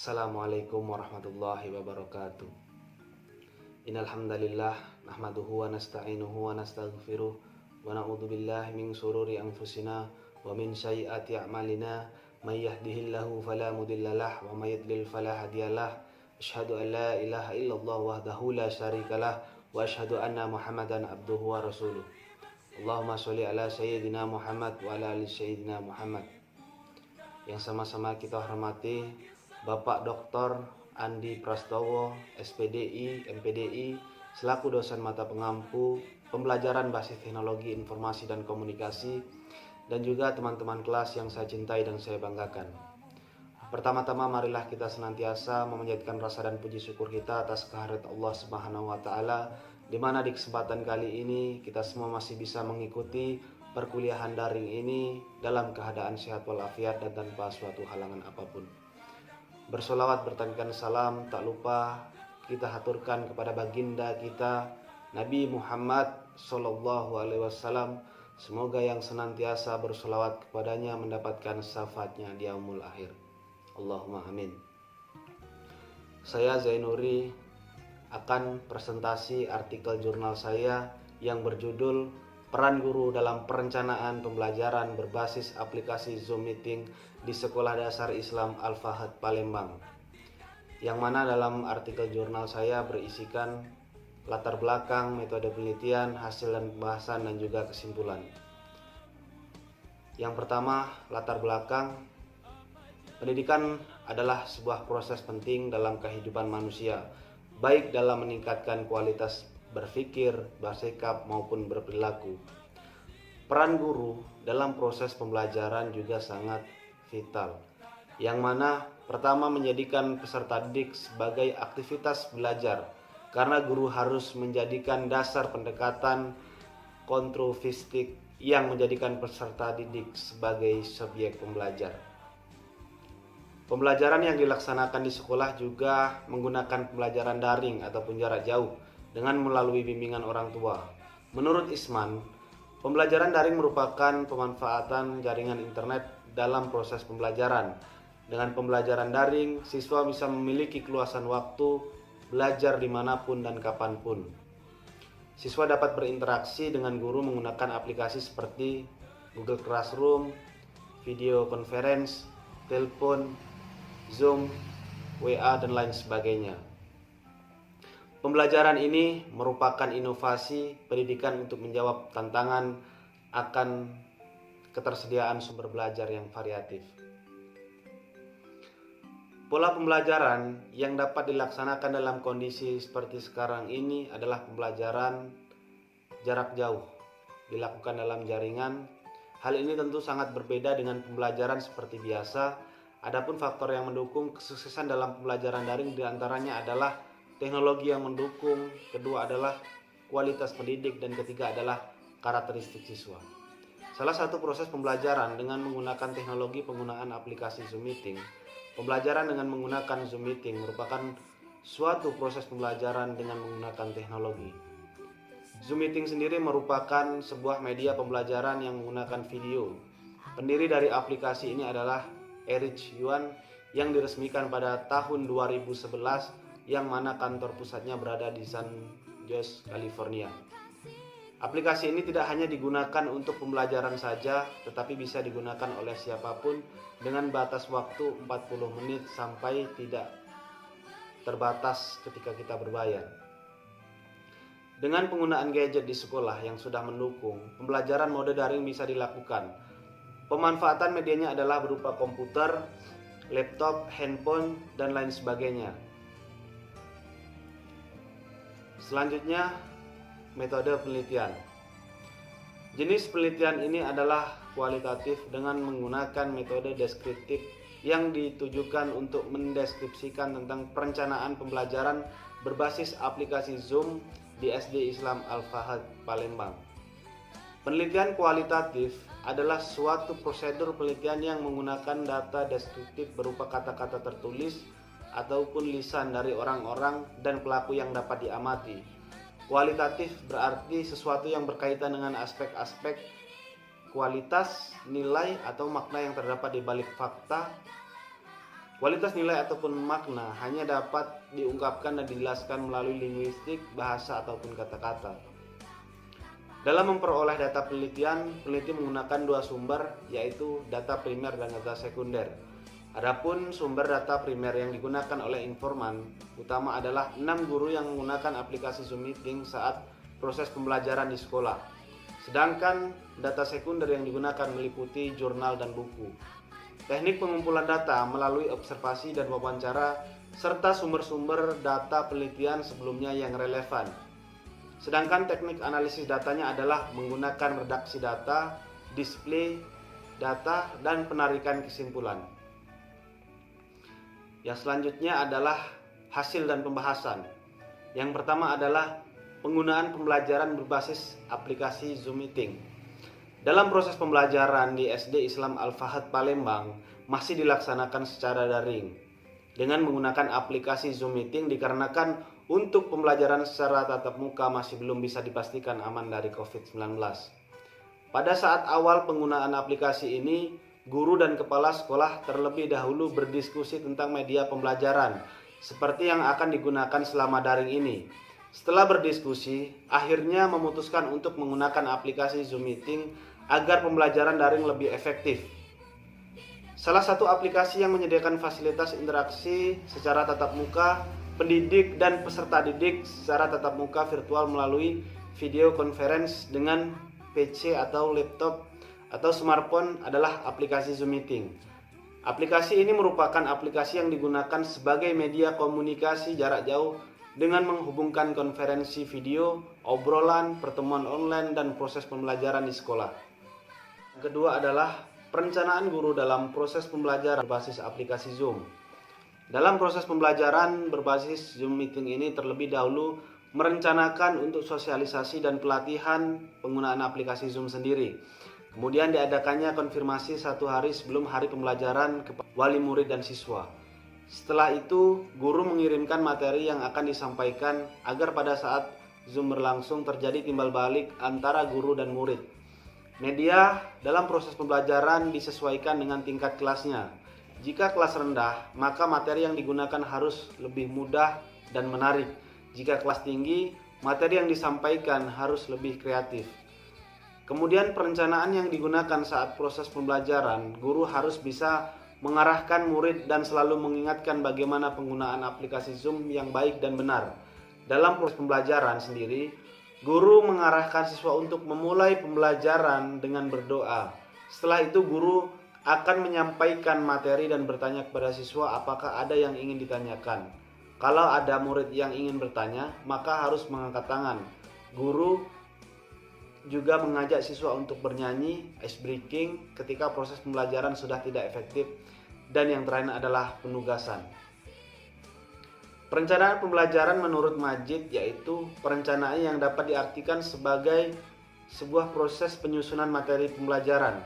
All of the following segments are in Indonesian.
Assalamualaikum warahmatullahi wabarakatuh. Innal hamdalillah nahmaduhu wa nasta'inuhu wa nastaghfiruh wa na'udzu billahi min shururi anfusina wa min sayyiati a'malina may yahdihillahu fala mudhillalah wa may yudlil fala hadiyalah. Asyhadu an la ilaha illallah wahdahu la syarikalah wa asyhadu anna Muhammadan abduhu wa rasuluh. Allahumma sholli ala sayyidina Muhammad wa ala ali sayyidina Muhammad. Yang sama-sama kita hormati Bapak Dr. Andi Prastowo, SPDI, MPDI, selaku dosen mata pengampu pembelajaran basis teknologi informasi dan komunikasi, dan juga teman-teman kelas yang saya cintai dan saya banggakan. Pertama-tama marilah kita senantiasa memanjatkan rasa dan puji syukur kita atas kehadirat Allah Subhanahu wa taala, di mana di kesempatan kali ini kita semua masih bisa mengikuti perkuliahan daring ini dalam keadaan sehat walafiat dan tanpa suatu halangan apapun. Bersolawat bertandingkan salam tak lupa kita haturkan kepada baginda kita Nabi Muhammad Sallallahu Alaihi Wasallam. Semoga yang senantiasa bersolawat kepadanya mendapatkan syafaatnya di yaumul akhir. Allahumma amin. Saya Zainuri akan presentasi artikel jurnal saya yang berjudul Peran Guru dalam Perencanaan Pembelajaran Berbasis Aplikasi Zoom Meeting di Sekolah Dasar Islam Al-Fahad Palembang, yang mana dalam artikel jurnal saya berisikan latar belakang, metode penelitian, hasil dan pembahasan, dan juga kesimpulan. Yang pertama, latar belakang. Pendidikan adalah sebuah proses penting dalam kehidupan manusia, baik dalam meningkatkan kualitas berpikir, bersikap maupun berperilaku. Peran guru dalam proses pembelajaran juga sangat vital, yang mana pertama menjadikan peserta didik sebagai aktivitas belajar, karena guru harus menjadikan dasar pendekatan kontrafistik yang menjadikan peserta didik sebagai subjek pembelajar. Pembelajaran yang dilaksanakan di sekolah juga menggunakan pembelajaran daring ataupun jarak jauh dengan melalui bimbingan orang tua. Menurut Isman, pembelajaran daring merupakan pemanfaatan jaringan internet dalam proses pembelajaran. Dengan pembelajaran daring, siswa bisa memiliki keluasan waktu belajar dimanapun dan kapanpun. Siswa dapat berinteraksi dengan guru menggunakan aplikasi seperti Google Classroom, video conference, telepon, Zoom, WA, dan lain sebagainya. Pembelajaran ini merupakan inovasi pendidikan untuk menjawab tantangan akan ketersediaan sumber belajar yang variatif. Pola pembelajaran yang dapat dilaksanakan dalam kondisi seperti sekarang ini adalah pembelajaran jarak jauh, dilakukan dalam jaringan. Hal ini tentu sangat berbeda dengan pembelajaran seperti biasa. Adapun faktor yang mendukung kesuksesan dalam pembelajaran daring diantaranya adalah teknologi yang mendukung, kedua adalah kualitas pendidik, dan ketiga adalah karakteristik siswa. Salah satu proses pembelajaran dengan menggunakan teknologi penggunaan aplikasi Zoom Meeting. Pembelajaran dengan menggunakan Zoom Meeting merupakan suatu proses pembelajaran dengan menggunakan teknologi. Zoom Meeting sendiri merupakan sebuah media pembelajaran yang menggunakan video. Pendiri dari aplikasi ini adalah Erich Yuan yang diresmikan pada tahun 2011, yang mana kantor pusatnya berada di San Jose, California. Aplikasi ini tidak hanya digunakan untuk pembelajaran saja, tetapi bisa digunakan oleh siapapun dengan batas waktu 40 menit sampai tidak terbatas ketika kita berbayar. Dengan penggunaan gadget di sekolah yang sudah mendukung, pembelajaran mode daring bisa dilakukan. Pemanfaatan medianya adalah berupa komputer, laptop, handphone, dan lain sebagainya. Selanjutnya, metode penelitian. Jenis penelitian ini adalah kualitatif dengan menggunakan metode deskriptif yang ditujukan untuk mendeskripsikan tentang perencanaan pembelajaran berbasis aplikasi Zoom di SD Islam Al-Fahad Palembang. Penelitian kualitatif adalah suatu prosedur penelitian yang menggunakan data deskriptif berupa kata-kata tertulis ataupun lisan dari orang-orang dan pelaku yang dapat diamati. Kualitatif berarti sesuatu yang berkaitan dengan aspek-aspek kualitas, nilai, atau makna yang terdapat di balik fakta Kualitas nilai ataupun makna hanya dapat diungkapkan dan dijelaskan melalui linguistik, bahasa ataupun kata-kata. Dalam memperoleh data penelitian, peneliti menggunakan dua sumber, yaitu data primer dan data sekunder. Adapun sumber data primer yang digunakan oleh informan utama adalah 6 guru yang menggunakan aplikasi Zoom Meeting saat proses pembelajaran di sekolah. Sedangkan data sekunder yang digunakan meliputi jurnal dan buku. Teknik pengumpulan data melalui observasi dan wawancara serta sumber-sumber data penelitian sebelumnya yang relevan. Sedangkan teknik analisis datanya adalah menggunakan redaksi data, display data, dan penarikan kesimpulan. Yang selanjutnya adalah hasil dan pembahasan. Yang pertama adalah penggunaan pembelajaran berbasis aplikasi Zoom Meeting. Dalam proses pembelajaran di SD Islam Al-Fahad Palembang masih dilaksanakan secara daring dengan menggunakan aplikasi Zoom Meeting dikarenakan untuk pembelajaran secara tatap muka masih belum bisa dipastikan aman dari COVID-19. Pada saat awal penggunaan aplikasi ini, guru dan kepala sekolah terlebih dahulu berdiskusi tentang media pembelajaran seperti yang akan digunakan selama daring ini. Setelah berdiskusi, akhirnya memutuskan untuk menggunakan aplikasi Zoom Meeting agar pembelajaran daring lebih efektif. Salah satu aplikasi yang menyediakan fasilitas interaksi secara tatap muka, pendidik dan peserta didik secara tatap muka virtual melalui video conference dengan PC atau laptop atau smartphone adalah aplikasi Zoom Meeting. Aplikasi ini merupakan aplikasi yang digunakan sebagai media komunikasi jarak jauh dengan menghubungkan konferensi video, obrolan, pertemuan online, dan proses pembelajaran di sekolah. Yang kedua adalah perencanaan guru dalam proses pembelajaran berbasis aplikasi Zoom. Dalam proses pembelajaran berbasis Zoom Meeting ini terlebih dahulu merencanakan untuk sosialisasi dan pelatihan penggunaan aplikasi Zoom sendiri. Kemudian diadakannya konfirmasi 1 hari sebelum hari pembelajaran kepada wali murid dan siswa. Setelah itu, guru mengirimkan materi yang akan disampaikan agar pada saat Zoom berlangsung terjadi timbal balik antara guru dan murid. Media dalam proses pembelajaran disesuaikan dengan tingkat kelasnya. Jika kelas rendah, maka materi yang digunakan harus lebih mudah dan menarik. Jika kelas tinggi, materi yang disampaikan harus lebih kreatif. Kemudian perencanaan yang digunakan saat proses pembelajaran, guru harus bisa mengarahkan murid dan selalu mengingatkan bagaimana penggunaan aplikasi Zoom yang baik dan benar. Dalam proses pembelajaran sendiri, guru mengarahkan siswa untuk memulai pembelajaran dengan berdoa. Setelah itu guru akan menyampaikan materi dan bertanya kepada siswa apakah ada yang ingin ditanyakan. Kalau ada murid yang ingin bertanya, maka harus mengangkat tangan. Guru juga mengajak siswa untuk bernyanyi, ice breaking ketika proses pembelajaran sudah tidak efektif, dan yang terakhir adalah penugasan. Perencanaan pembelajaran menurut Majid yaitu perencanaan yang dapat diartikan sebagai sebuah proses penyusunan materi pembelajaran,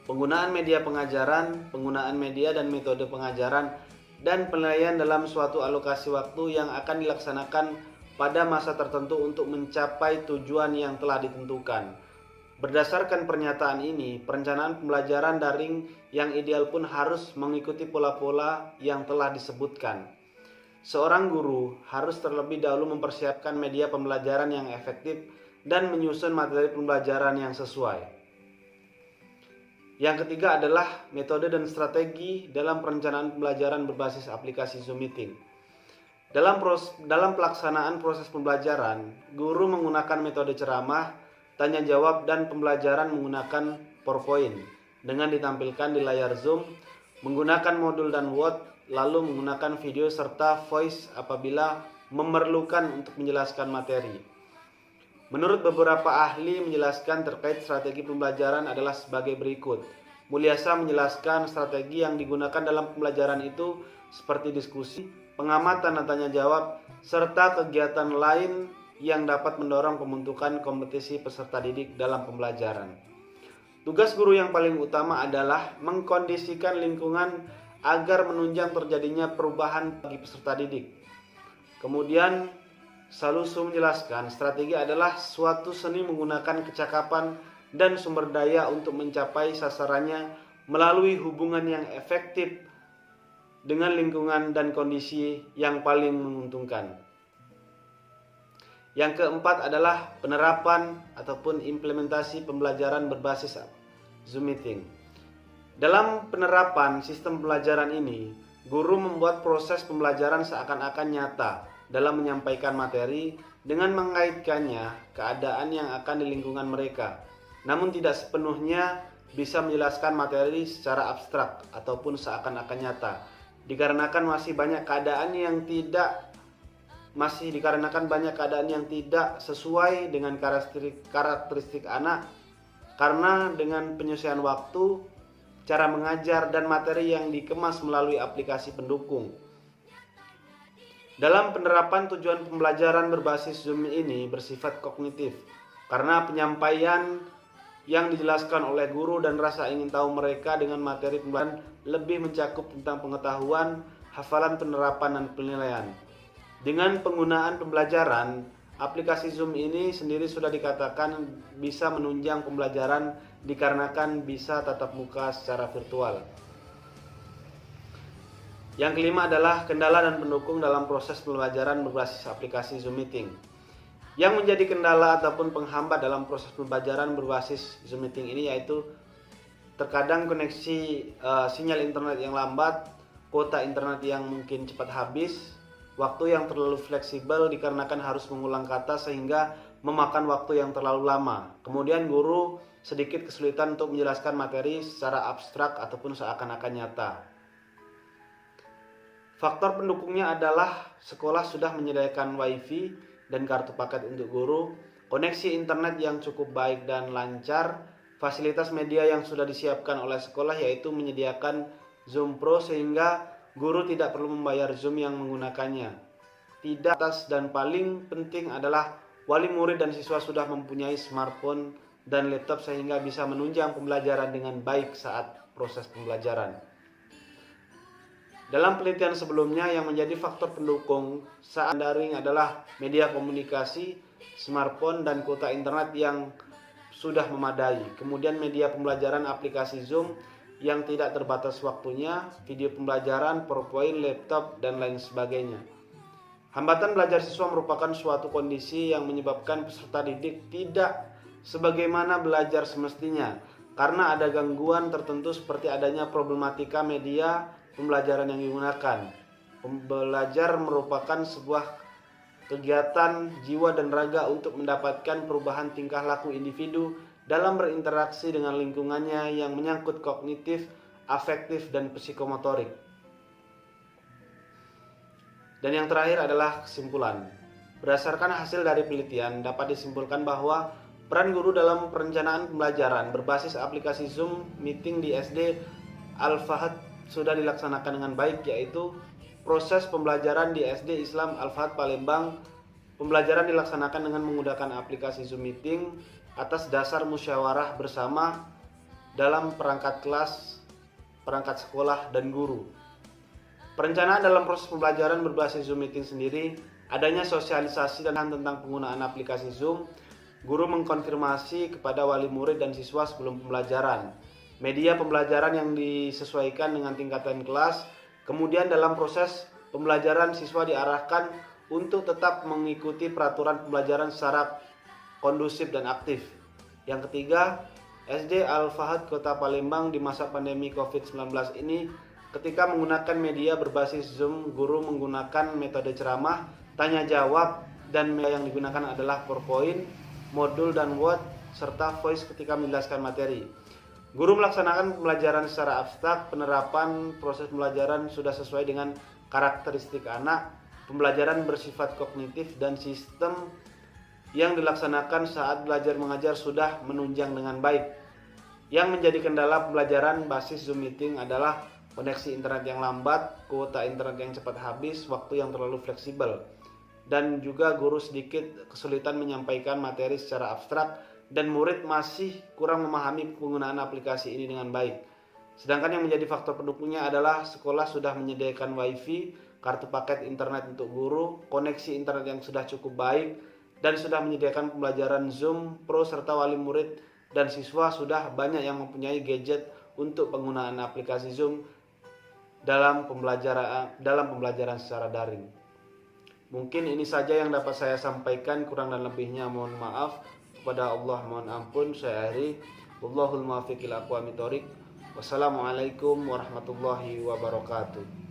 penggunaan media pengajaran, penggunaan media dan metode pengajaran, dan penilaian dalam suatu alokasi waktu yang akan dilaksanakan pada masa tertentu untuk mencapai tujuan yang telah ditentukan. Berdasarkan pernyataan ini, perencanaan pembelajaran daring yang ideal pun harus mengikuti pola-pola yang telah disebutkan. Seorang guru harus terlebih dahulu mempersiapkan media pembelajaran yang efektif dan menyusun materi pembelajaran yang sesuai. Yang ketiga adalah metode dan strategi dalam perencanaan pembelajaran berbasis aplikasi Zoom Meeting. Dalam pelaksanaan proses pembelajaran, guru menggunakan metode ceramah, tanya jawab, dan pembelajaran menggunakan PowerPoint dengan ditampilkan di layar Zoom, menggunakan modul dan Word, lalu menggunakan video serta voice apabila memerlukan untuk menjelaskan materi. Menurut beberapa ahli menjelaskan terkait strategi pembelajaran adalah sebagai berikut. Mulyasa menjelaskan strategi yang digunakan dalam pembelajaran itu seperti diskusi, pengamatan dan tanya jawab, serta kegiatan lain yang dapat mendorong pembentukan kompetisi peserta didik dalam pembelajaran. Tugas guru yang paling utama adalah mengkondisikan lingkungan agar menunjang terjadinya perubahan bagi peserta didik. Kemudian Salusu menjelaskan strategi adalah suatu seni menggunakan kecakapan dan sumber daya untuk mencapai sasarannya melalui hubungan yang efektif dengan lingkungan dan kondisi yang paling menguntungkan. Yang keempat adalah penerapan ataupun implementasi pembelajaran berbasis Zoom Meeting. Dalam penerapan sistem pembelajaran ini, guru membuat proses pembelajaran seakan-akan nyata dalam menyampaikan materi dengan mengaitkannya keadaan yang akan di lingkungan mereka, namun tidak sepenuhnya bisa menjelaskan materi secara abstrak ataupun seakan-akan nyata, dikarenakan banyak keadaan yang tidak sesuai dengan karakteristik anak, karena dengan penyesuaian waktu, cara mengajar, dan materi yang dikemas melalui aplikasi pendukung. Dalam penerapan, tujuan pembelajaran berbasis Zoom ini bersifat kognitif, karena penyampaian yang dijelaskan oleh guru dan rasa ingin tahu mereka dengan materi pembelajaran lebih mencakup tentang pengetahuan, hafalan, penerapan, dan penilaian. Dengan penggunaan pembelajaran, aplikasi Zoom ini sendiri sudah dikatakan bisa menunjang pembelajaran dikarenakan bisa tatap muka secara virtual. Yang kelima adalah kendala dan pendukung dalam proses pembelajaran berbasis aplikasi Zoom Meeting. Yang menjadi kendala ataupun penghambat dalam proses pembelajaran berbasis Zoom Meeting ini yaitu terkadang koneksi sinyal internet yang lambat, kuota internet yang mungkin cepat habis, waktu yang terlalu fleksibel dikarenakan harus mengulang kata sehingga memakan waktu yang terlalu lama. Kemudian guru sedikit kesulitan untuk menjelaskan materi secara abstrak ataupun seakan-akan nyata. Faktor pendukungnya adalah sekolah sudah menyediakan WiFi dan kartu paket untuk guru, koneksi internet yang cukup baik dan lancar, fasilitas media yang sudah disiapkan oleh sekolah yaitu menyediakan Zoom Pro sehingga guru tidak perlu membayar Zoom yang menggunakannya. Tidak atas dan paling penting adalah wali murid dan siswa sudah mempunyai smartphone dan laptop sehingga bisa menunjang pembelajaran dengan baik saat proses pembelajaran. Dalam penelitian sebelumnya, yang menjadi faktor pendukung saat daring adalah media komunikasi, smartphone, dan kuota internet yang sudah memadai. Kemudian media pembelajaran aplikasi Zoom yang tidak terbatas waktunya, video pembelajaran, PowerPoint, laptop, dan lain sebagainya. Hambatan belajar siswa merupakan suatu kondisi yang menyebabkan peserta didik tidak sebagaimana belajar semestinya, karena ada gangguan tertentu seperti adanya problematika media pembelajaran yang digunakan. Belajar merupakan sebuah kegiatan jiwa dan raga untuk mendapatkan perubahan tingkah laku individu dalam berinteraksi dengan lingkungannya yang menyangkut kognitif, afektif, dan psikomotorik. Dan yang terakhir adalah kesimpulan. Berdasarkan hasil dari penelitian, dapat disimpulkan bahwa peran guru dalam perencanaan pembelajaran berbasis aplikasi Zoom Meeting di SD Al-Fahd sudah dilaksanakan dengan baik, yaitu proses pembelajaran di SD Islam Al-Fahd Palembang. Pembelajaran dilaksanakan dengan menggunakan aplikasi Zoom Meeting atas dasar musyawarah bersama dalam perangkat kelas, perangkat sekolah, dan guru. Perencanaan dalam proses pembelajaran berbasis Zoom Meeting sendiri, adanya sosialisasi dan tentang penggunaan aplikasi Zoom, guru mengkonfirmasi kepada wali murid dan siswa sebelum pembelajaran, media pembelajaran yang disesuaikan dengan tingkatan kelas, kemudian dalam proses pembelajaran siswa diarahkan untuk tetap mengikuti peraturan pembelajaran secara kondusif dan aktif. Yang ketiga, SD Al-Fahd Kota Palembang di masa pandemi COVID-19 ini ketika menggunakan media berbasis Zoom, guru menggunakan metode ceramah, tanya jawab, dan media yang digunakan adalah PowerPoint, modul dan Word, serta voice ketika menjelaskan materi. Guru melaksanakan pembelajaran secara abstrak, penerapan proses pembelajaran sudah sesuai dengan karakteristik anak, pembelajaran bersifat kognitif, dan sistem yang dilaksanakan saat belajar mengajar sudah menunjang dengan baik. Yang menjadi kendala pembelajaran basis Zoom Meeting adalah koneksi internet yang lambat, kuota internet yang cepat habis, waktu yang terlalu fleksibel, dan juga guru sedikit kesulitan menyampaikan materi secara abstrak, dan murid masih kurang memahami penggunaan aplikasi ini dengan baik. Sedangkan yang menjadi faktor pendukungnya adalah sekolah sudah menyediakan WiFi, kartu paket internet untuk guru, koneksi internet yang sudah cukup baik, dan sudah menyediakan pembelajaran Zoom Pro, serta wali murid dan siswa sudah banyak yang mempunyai gadget untuk penggunaan aplikasi Zoom. dalam pembelajaran secara daring. Mungkin ini saja yang dapat saya sampaikan, kurang dan lebihnya mohon maaf. Kepada Allah mohon ampun. Saya akhiri. Wallahul muwaffiq ila aqwamit thoriq. Wassalamualaikum warahmatullahi wabarakatuh.